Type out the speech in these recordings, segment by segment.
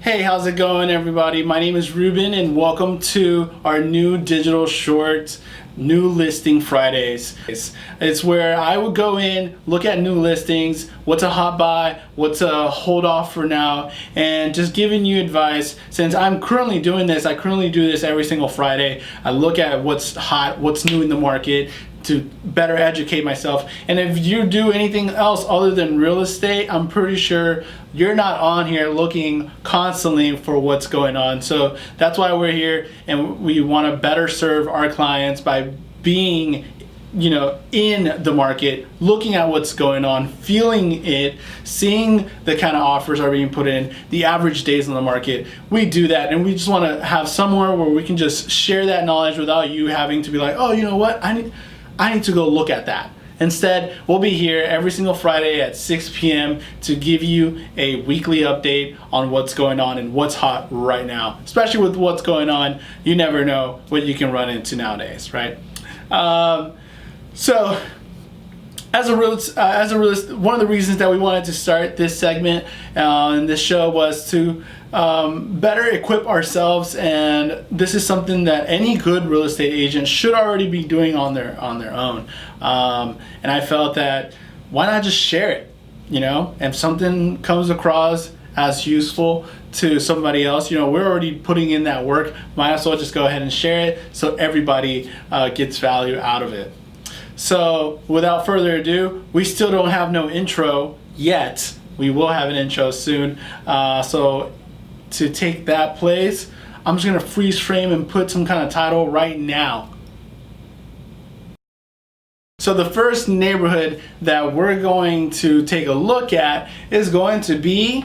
Hey, how's it going, everybody? My name is Ruben and welcome to our new digital short New Listing Fridays. It's where I would go in, look at new listings, what's a hot buy, what's a hold off for now, and just giving you advice. Since I'm currently doing this, I currently do this every single Friday. I look at what's hot, what's new in the market, to better educate myself. And if you do anything else other than real estate, I'm pretty sure you're not on here looking constantly for what's going on. So that's why we're here, and we want to better serve our clients by being in the market, looking at what's going on, feeling it, seeing the kind of offers are being put in, the average days on the market. We do that, and we just want to have somewhere where we can just share that knowledge without you having to be like, oh, you know what, I need to go look at that. Instead, we'll be here every single Friday at 6 p.m. to give you a weekly update on what's going on and what's hot right now. Especially with what's going on, you never know what you can run into nowadays, right? So, as a realist, one of the reasons that we wanted to start this segment in this show was to better equip ourselves, and this is something that any good real estate agent should already be doing on their own. And I felt that why not just share it? If something comes across as useful to somebody else, we're already putting in that work. Might as well just go ahead and share it so everybody gets value out of it. So without further ado, we still don't have no intro yet. We will have an intro soon. So to take that place, I'm just gonna freeze frame and put some kind of title right now. So the first neighborhood that we're going to take a look at is going to be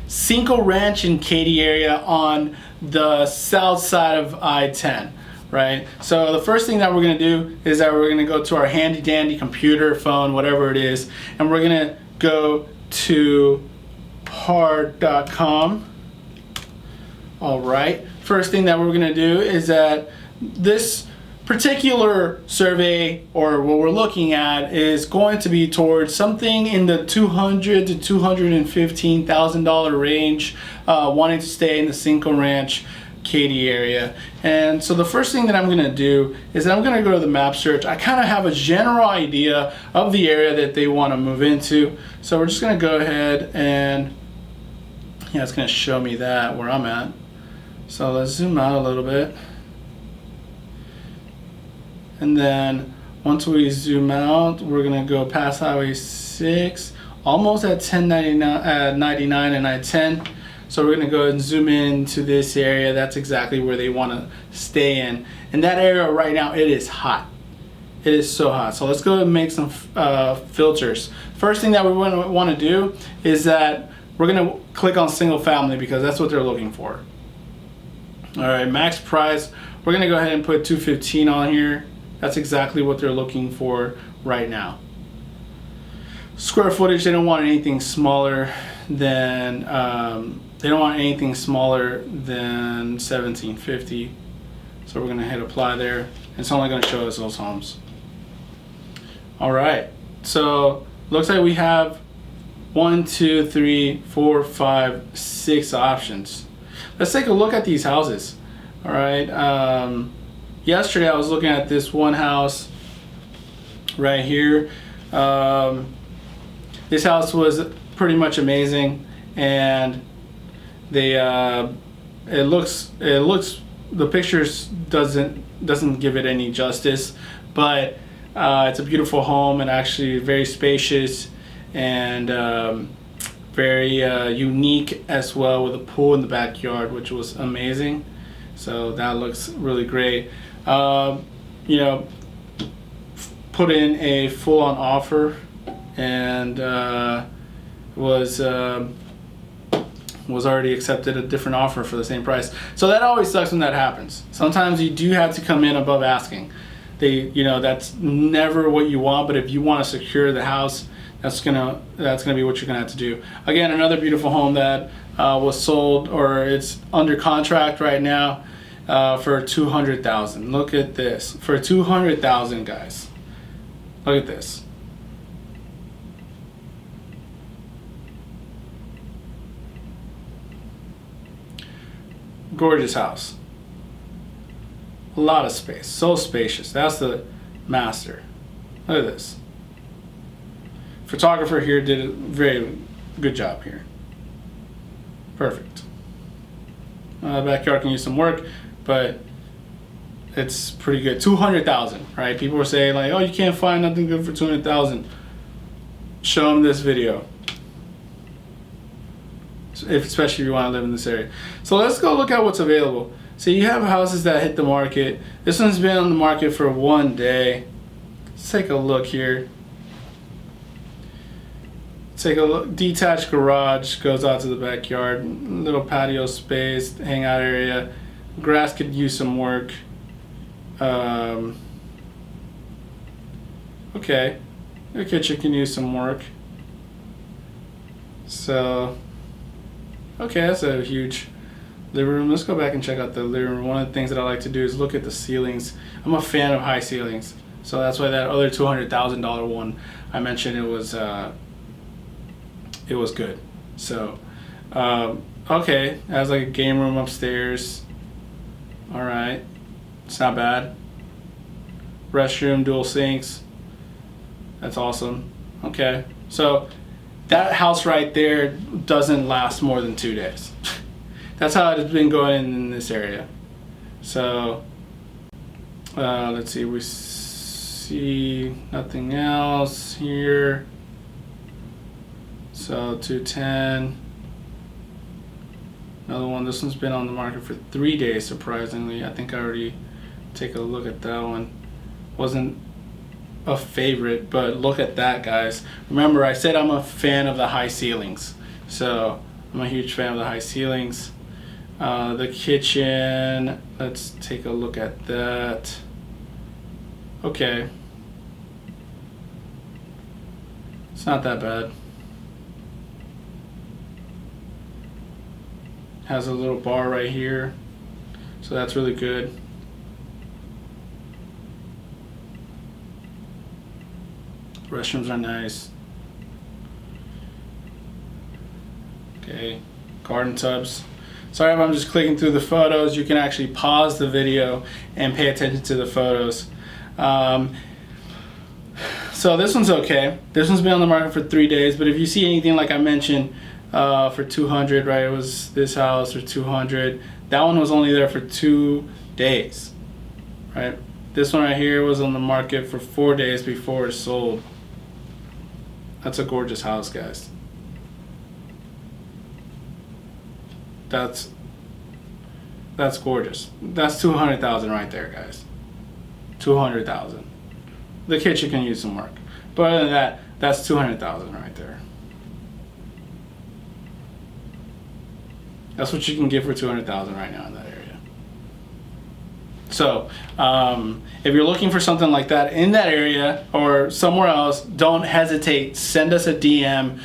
Cinco Ranch in Katy area on the south side of I-10, right? So the first thing that we're gonna do is that we're gonna go to our handy dandy computer, phone, whatever it is, and we're gonna go to par.com. All right, first thing that we're gonna do is that this particular survey, or what we're looking at, is going to be towards something in the $200,000 to $215,000 range, wanting to stay in the Cinco Ranch, Katy area. And so the first thing that I'm going to do is that I'm going to go to the map search. I kind of have a general idea of the area that they want to move into, so we're just going to go ahead and it's going to show me that where I'm at. So let's zoom out a little bit. And then once we zoom out, we're gonna go past Highway 6, almost at 99 and I-10. So we're gonna go ahead and zoom into this area. That's exactly where they wanna stay in. In that area right now, it is hot. It is so hot. So let's go ahead and make some filters. First thing that we wanna do is that we're gonna click on single family because that's what they're looking for. All right, max price. We're gonna go ahead and put 215 on here. That's exactly what they're looking for right now. Square footage, they don't want anything smaller than 1750. So we're gonna hit apply there. It's only gonna show us those homes. All right, so looks like we have 1, 2, 3, 4, 5, 6 options. Let's take a look at these houses. All right. Yesterday I was looking at this one house right here. This house was pretty much amazing, and they it looks the pictures doesn't give it any justice, but it's a beautiful home and actually very spacious and very unique as well, with a pool in the backyard, which was amazing. So that looks really great. Put in a full-on offer, and was already accepted a different offer for the same price. So that always sucks when that happens. Sometimes you do have to come in above asking. That's never what you want, but if you want to secure the house, that's gonna be what you're gonna have to do. Again, another beautiful home that was sold, or it's under contract right now, for $200,000. Look at this, for $200,000, guys. Look at this. Gorgeous house. A lot of space. So spacious. That's the master. Look at this. Photographer here did a very good job here. Perfect. Backyard can use some work, but it's pretty good. 200,000, right? People were saying like, oh, you can't find nothing good for 200,000. Show them this video. Especially if you want to live in this area. So let's go look at what's available. So you have houses that hit the market. This one's been on the market for 1 day. Let's take a look here. Take a look. Detached garage goes out to the backyard. Little patio space, hangout area. Grass could use some work. Okay, the kitchen can use some work. So, okay, that's a huge living room. Let's go back and check out the living room. One of the things that I like to do is look at the ceilings. I'm a fan of high ceilings, so that's why that other $200,000 one I mentioned, it was good. So, okay, it has like a game room upstairs. All right, it's not bad. Restroom, dual sinks. That's awesome. Okay, so that house right there doesn't last more than 2 days. That's how it's been going in this area. So let's see, we see nothing else here. So 210. Another one. This one's been on the market for 3 days, surprisingly. I think I already take a look at that one. Wasn't a favorite, but look at that, guys. Remember, I said I'm a fan of the high ceilings, so I'm a huge fan of the high ceilings. The kitchen, let's take a look at that. Okay, it's not that bad. Has a little bar right here, so that's really good. Restrooms are nice. Okay, garden tubs. Sorry if I'm just clicking through the photos. You can actually pause the video and pay attention to the photos. So this one's okay. This one's been on the market for 3 days, but if you see anything like I mentioned for 200, right? It was this house for 200. That one was only there for 2 days, right? This one right here was on the market for 4 days before it sold. That's a gorgeous house, guys. That's gorgeous. That's 200,000 right there, guys. 200,000. The kitchen can use some work, but other than that, that's 200,000 right there. That's what you can get for 200,000 right now in that area. So, if you're looking for something like that in that area or somewhere else, don't hesitate. Send us a DM,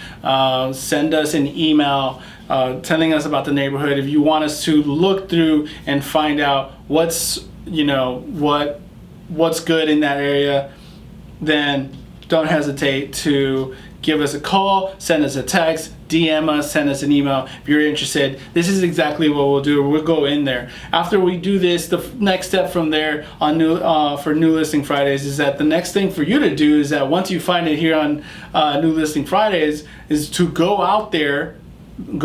send us an email telling us about the neighborhood. If you want us to look through and find out what's good in that area, then don't hesitate to give us a call, send us a text, DM us, send us an email if you're interested. This is exactly what we'll do. We'll go in there. After we do this, the next step from there on for New Listing Fridays is that the next thing for you to do is that once you find it here on New Listing Fridays is to go out there and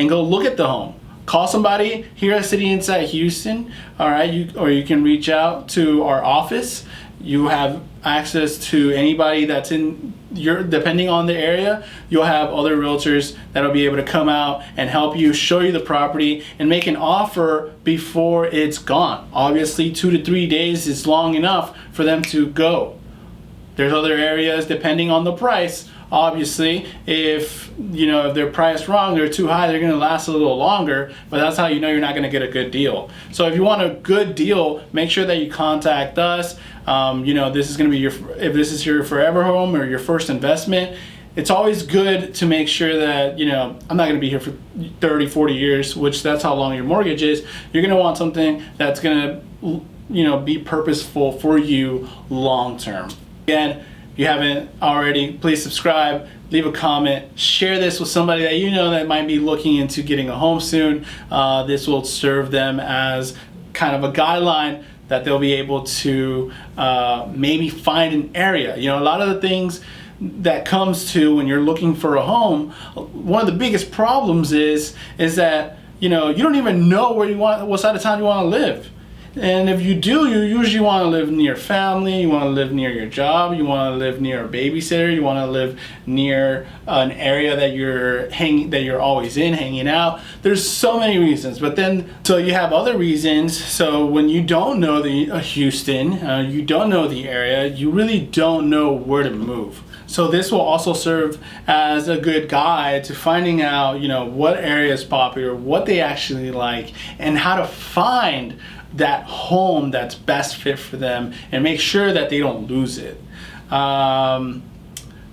go look at the home. Call somebody here at City Insight Houston, all right? Or you can reach out to our office. You have access to anybody that's in depending on the area. You'll have other realtors that'll be able to come out and help you, show you the property, and make an offer before it's gone. Obviously, 2 to 3 days is long enough for them to go. There's other areas, depending on the price. Obviously, if they're priced wrong, they're too high, they're going to last a little longer, but that's how you know you're not going to get a good deal. So if you want a good deal, make sure that you contact us. This is going to be if this is your forever home or your first investment, it's always good to make sure that, I'm not going to be here for 30, 40 years, which that's how long your mortgage is. You're going to want something that's going to, be purposeful for you long term. Again, you haven't already, please subscribe, leave a comment, share this with somebody that you know that might be looking into getting a home soon. This will serve them as kind of a guideline that they'll be able to maybe find an area. You know, a lot of the things that comes to when you're looking for a home, one of the biggest problems is that, you know, you don't even know what side of town you want to live. And if you do, you usually want to live near family, you want to live near your job, you want to live near a babysitter, you want to live near an area that you're always in, hanging out. There's so many reasons, but then, so you have other reasons. So when you don't know Houston, you don't know the area, you really don't know where to move. So this will also serve as a good guide to finding out, you know, what area is popular, what they actually like, and how to find that home that's best fit for them and make sure that they don't lose it.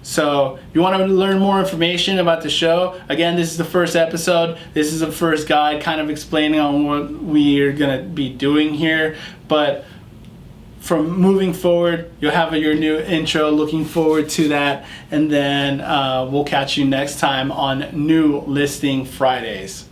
So if you want to learn more information about the show, again, this is the first episode. This is the first guide kind of explaining on what we're going to be doing here. But from moving forward, you'll have your new intro. Looking forward to that. And then we'll catch you next time on New Listing Fridays.